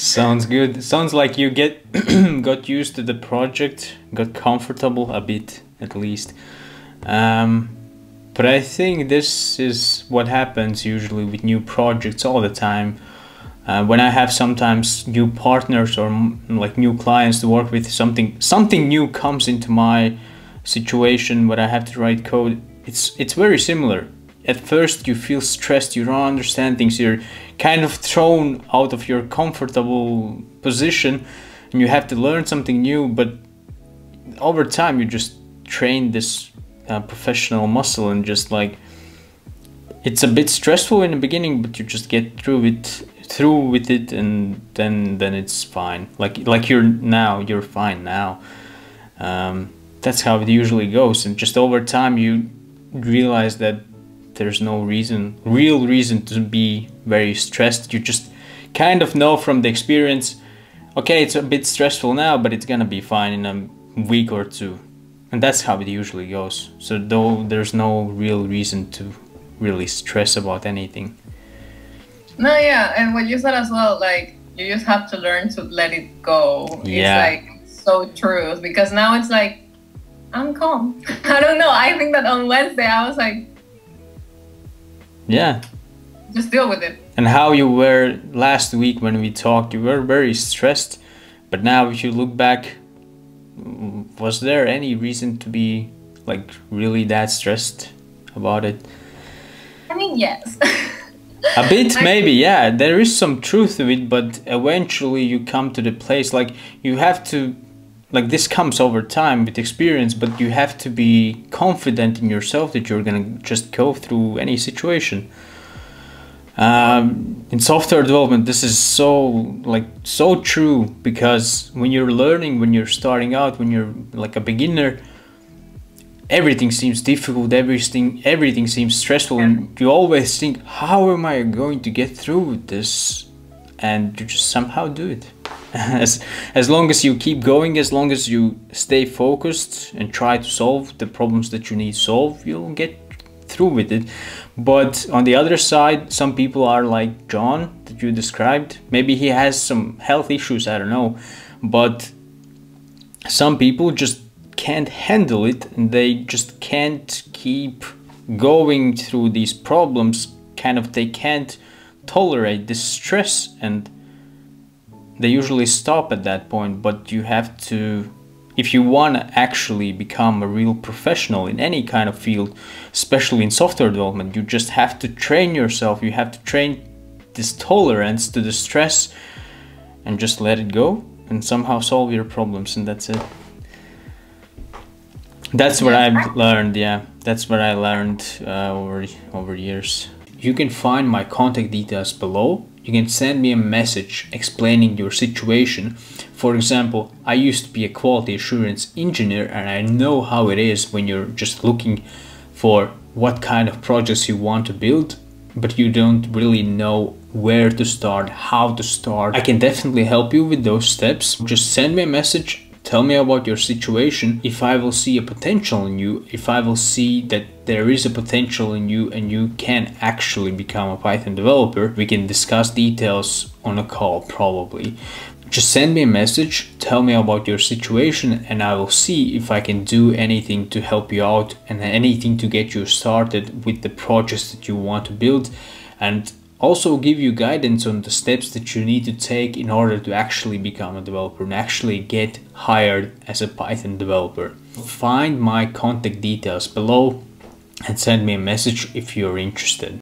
Sounds good. Sounds like you get got used to the project, got comfortable a bit at least. But I think this is what happens usually with new projects all the time. When I have sometimes new partners or like new clients to work with, something new comes into my situation where I have to write code. It's very similar. At first you feel stressed, you don't understand things, you're kind of thrown out of your comfortable position and you have to learn something new, but over time you just train this professional muscle and just like, it's a bit stressful in the beginning, but you just get through with it and then it's fine. Like you're fine now. That's how it usually goes, and just over time you realize that there's no real reason to be very stressed. You just kind of know from the experience, okay, it's a bit stressful now, but it's gonna be fine in a week or two. And that's how it usually goes. So though there's no real reason to really stress about anything. No, yeah, and what you said as well, like, you just have to learn to let it go. Yeah. It's like so true, because now it's like, I'm calm. I don't know, I think that on Wednesday I was like, yeah, just deal with it. And how you were last week when we talked, you were very stressed, but now if you look back, was there any reason to be like really that stressed about it? I mean, yes. A bit, maybe, yeah, there is some truth to it, but eventually you come to the place, like, you have to, like, this comes over time with experience, but you have to be confident in yourself that you're gonna just go through any situation. In software development, this is so true, because when you're learning, when you're starting out, when you're like a beginner, everything seems difficult, everything seems stressful, and you always think, how am I going to get through with this? And you just somehow do it. As long as you keep going, as long as you stay focused and try to solve the problems that you need to solve, you'll get through with it. But on the other side, some people are like John that you described. Maybe he has some health issues, I don't know, but some people just can't handle it, and they just can't keep going through these problems. Kind of, they can't tolerate this stress, and they usually stop at that point. But you have to, if you want to actually become a real professional in any kind of field, especially in software development, you just have to train yourself. You have to train this tolerance to the stress and just let it go and somehow solve your problems, and that's it. That's what I've learned, yeah. That's what I learned over years. You can find my contact details below. You can send me a message explaining your situation. For example, I used to be a quality assurance engineer, and I know how it is when you're just looking for what kind of projects you want to build, but you don't really know where to start, how to start. I can definitely help you with those steps. Just send me a message. Tell me about your situation. If I will see a potential in you, if I will see that there is a potential in you and you can actually become a Python developer, we can discuss details on a call probably. Just send me a message, tell me about your situation, and I will see if I can do anything to help you out and anything to get you started with the projects that you want to build, and also give you guidance on the steps that you need to take in order to actually become a developer and actually get hired as a Python developer. Find my contact details below and send me a message if you're interested.